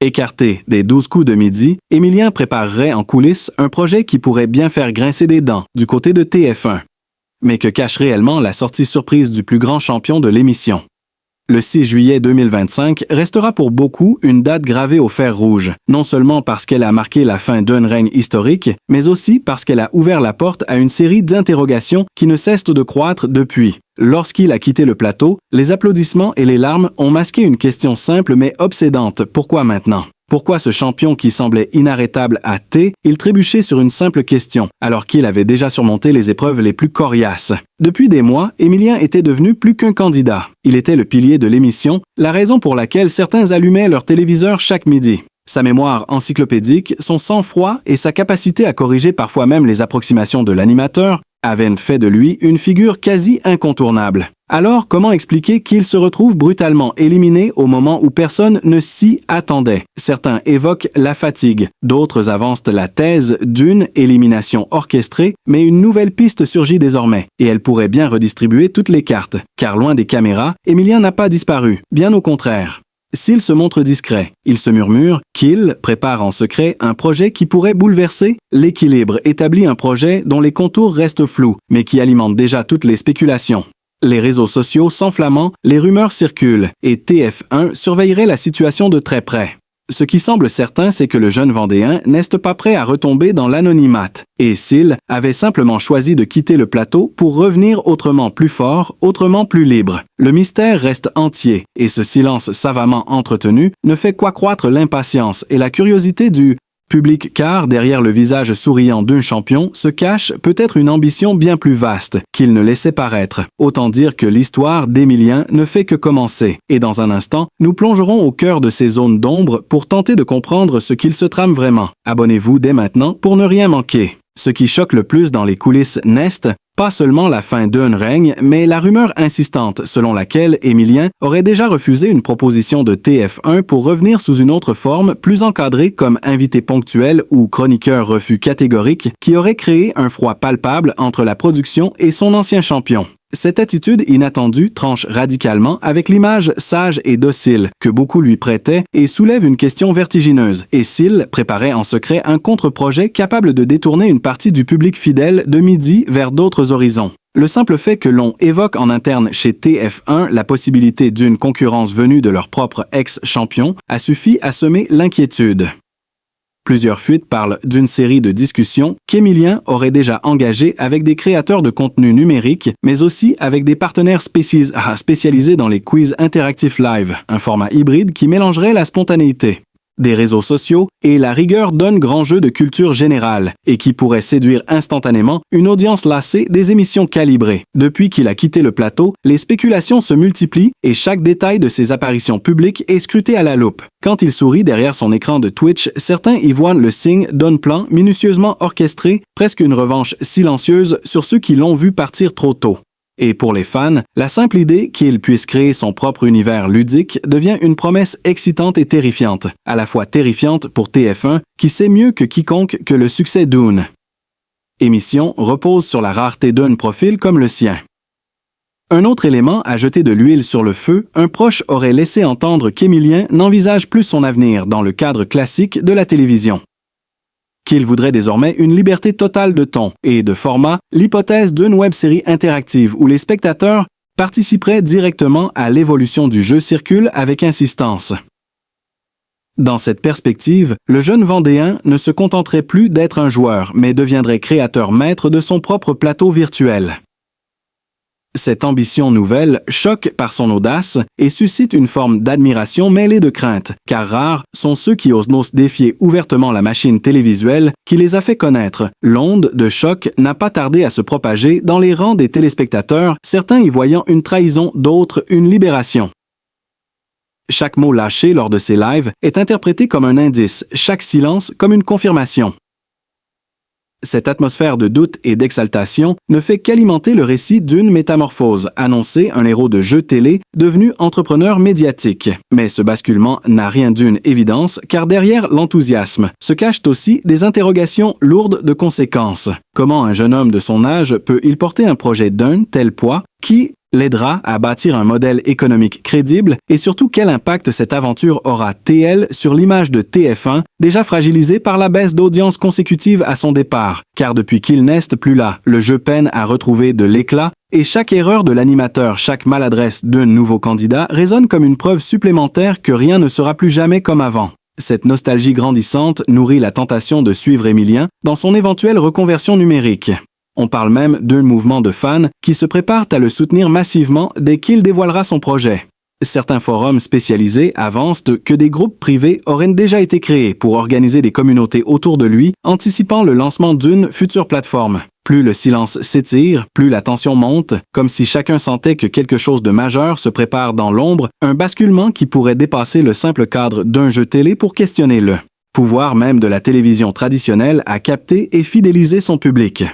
Écarté des 12 coups de midi, Émilien préparerait en coulisses un projet qui pourrait bien faire grincer des dents du côté de TF1. Mais que cache réellement la sortie surprise du plus grand champion de l'émission? Le 6 juillet 2025 restera pour beaucoup une date gravée au fer rouge, non seulement parce qu'elle a marqué la fin d'un règne historique, mais aussi parce qu'elle a ouvert la porte à une série d'interrogations qui ne cessent de croître depuis. Lorsqu'il a quitté le plateau, les applaudissements et les larmes ont masqué une question simple mais obsédante. Pourquoi maintenant? Pourquoi ce champion qui semblait inarrêtable à T, il trébuchait sur une simple question, alors qu'il avait déjà surmonté les épreuves les plus coriaces? Depuis des mois, Émilien était devenu plus qu'un candidat. Il était le pilier de l'émission, la raison pour laquelle certains allumaient leur téléviseur chaque midi. Sa mémoire encyclopédique, son sang-froid et sa capacité à corriger parfois même les approximations de l'animateur avaient fait de lui une figure quasi incontournable. Alors, comment expliquer qu'il se retrouve brutalement éliminé au moment où personne ne s'y attendait? Certains évoquent la fatigue, d'autres avancent la thèse d'une élimination orchestrée, mais une nouvelle piste surgit désormais, et elle pourrait bien redistribuer toutes les cartes, car loin des caméras, Émilien n'a pas disparu, bien au contraire. S'il se montre discret, il se murmure qu'il prépare en secret un projet qui pourrait bouleverser l'équilibre, établit un projet dont les contours restent flous, mais qui alimente déjà toutes les spéculations. Les réseaux sociaux s'enflammant, les rumeurs circulent, et TF1 surveillerait la situation de très près. Ce qui semble certain, c'est que le jeune Vendéen n'est pas prêt à retomber dans l'anonymat, et s'il avait simplement choisi de quitter le plateau pour revenir autrement plus fort, autrement plus libre. Le mystère reste entier, et ce silence savamment entretenu ne fait qu'accroître l'impatience et la curiosité du public, car derrière le visage souriant d'un champion se cache peut-être une ambition bien plus vaste qu'il ne laissait paraître. Autant dire que l'histoire d'Émilien ne fait que commencer, et dans un instant, nous plongerons au cœur de ces zones d'ombre pour tenter de comprendre ce qu'il se trame vraiment. Abonnez-vous dès maintenant pour ne rien manquer. Ce qui choque le plus dans les coulisses n'est pas seulement la fin d'un règne, mais la rumeur insistante selon laquelle Émilien aurait déjà refusé une proposition de TF1 pour revenir sous une autre forme plus encadrée comme invité ponctuel ou chroniqueur refus catégorique qui aurait créé un froid palpable entre la production et son ancien champion. Cette attitude inattendue tranche radicalement avec l'image sage et docile que beaucoup lui prêtaient et soulève une question vertigineuse. Et s'il préparait en secret un contre-projet capable de détourner une partie du public fidèle de midi vers d'autres horizons? Le simple fait que l'on évoque en interne chez TF1 la possibilité d'une concurrence venue de leur propre ex-champion a suffi à semer l'inquiétude. Plusieurs fuites parlent d'une série de discussions qu'Émilien aurait déjà engagées avec des créateurs de contenu numérique, mais aussi avec des partenaires spécialisés dans les quiz interactifs live, un format hybride qui mélangerait la spontanéité des réseaux sociaux et la rigueur d'un grand jeu de culture générale, et qui pourrait séduire instantanément une audience lassée des émissions calibrées. Depuis qu'il a quitté le plateau, les spéculations se multiplient et chaque détail de ses apparitions publiques est scruté à la loupe. Quand il sourit derrière son écran de Twitch, certains y voient le signe d'un plan minutieusement orchestré, presque une revanche silencieuse sur ceux qui l'ont vu partir trop tôt. Et pour les fans, la simple idée qu'il puisse créer son propre univers ludique devient une promesse excitante et terrifiante, à la fois terrifiante pour TF1, qui sait mieux que quiconque que le succès d'Oon. Émission repose sur la rareté d'un profil comme le sien. Un autre élément à jeter de l'huile sur le feu, un proche aurait laissé entendre qu'Émilien n'envisage plus son avenir dans le cadre classique de la télévision. Qu'il voudrait désormais une liberté totale de ton et de format, l'hypothèse d'une web-série interactive où les spectateurs participeraient directement à l'évolution du jeu circule avec insistance. Dans cette perspective, le jeune Vendéen ne se contenterait plus d'être un joueur, mais deviendrait créateur maître de son propre plateau virtuel. Cette ambition nouvelle choque par son audace et suscite une forme d'admiration mêlée de crainte, car rares sont ceux qui osent défier ouvertement la machine télévisuelle qui les a fait connaître. L'onde de choc n'a pas tardé à se propager dans les rangs des téléspectateurs, certains y voyant une trahison, d'autres une libération. Chaque mot lâché lors de ces lives est interprété comme un indice, chaque silence comme une confirmation. Cette atmosphère de doute et d'exaltation ne fait qu'alimenter le récit d'une métamorphose, annoncer un héros de jeu télé devenu entrepreneur médiatique. Mais ce basculement n'a rien d'une évidence, car derrière l'enthousiasme se cachent aussi des interrogations lourdes de conséquences. Comment un jeune homme de son âge peut-il porter un projet d'un tel poids qui l'aidera à bâtir un modèle économique crédible et surtout quel impact cette aventure aura-t-elle sur l'image de TF1, déjà fragilisée par la baisse d'audience consécutive à son départ, car depuis qu'il n'est plus là, le jeu peine à retrouver de l'éclat et chaque erreur de l'animateur, chaque maladresse d'un nouveau candidat résonne comme une preuve supplémentaire que rien ne sera plus jamais comme avant. Cette nostalgie grandissante nourrit la tentation de suivre Émilien dans son éventuelle reconversion numérique. On parle même d'un mouvement de fans qui se préparent à le soutenir massivement dès qu'il dévoilera son projet. Certains forums spécialisés avancent que des groupes privés auraient déjà été créés pour organiser des communautés autour de lui, anticipant le lancement d'une future plateforme. Plus le silence s'étire, plus la tension monte, comme si chacun sentait que quelque chose de majeur se prépare dans l'ombre, un basculement qui pourrait dépasser le simple cadre d'un jeu télé pour questionner le pouvoir même de la télévision traditionnelle à capter et fidéliser son public.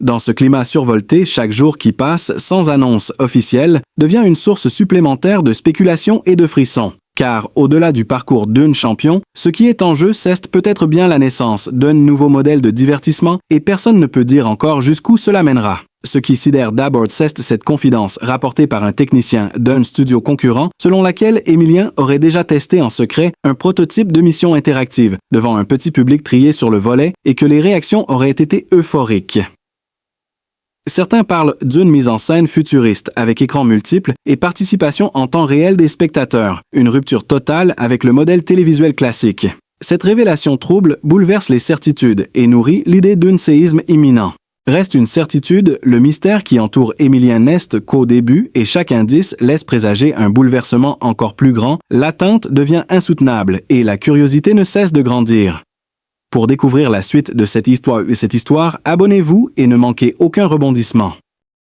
Dans ce climat survolté, chaque jour qui passe sans annonce officielle devient une source supplémentaire de spéculation et de frissons. Car, au-delà du parcours d'un champion, ce qui est en jeu, c'est peut-être bien la naissance d'un nouveau modèle de divertissement et personne ne peut dire encore jusqu'où cela mènera. Ce qui sidère d'abord, c'est cette confidence rapportée par un technicien d'un studio concurrent selon laquelle Émilien aurait déjà testé en secret un prototype de mission interactive devant un petit public trié sur le volet et que les réactions auraient été euphoriques. Certains parlent d'une mise en scène futuriste avec écran multiple et participation en temps réel des spectateurs, une rupture totale avec le modèle télévisuel classique. Cette révélation trouble bouleverse les certitudes et nourrit l'idée d'un séisme imminent. Reste une certitude, le mystère qui entoure Émilien n'est qu'au début et chaque indice laisse présager un bouleversement encore plus grand, l'attente devient insoutenable et la curiosité ne cesse de grandir. Pour découvrir la suite de cette histoire, abonnez-vous et ne manquez aucun rebondissement.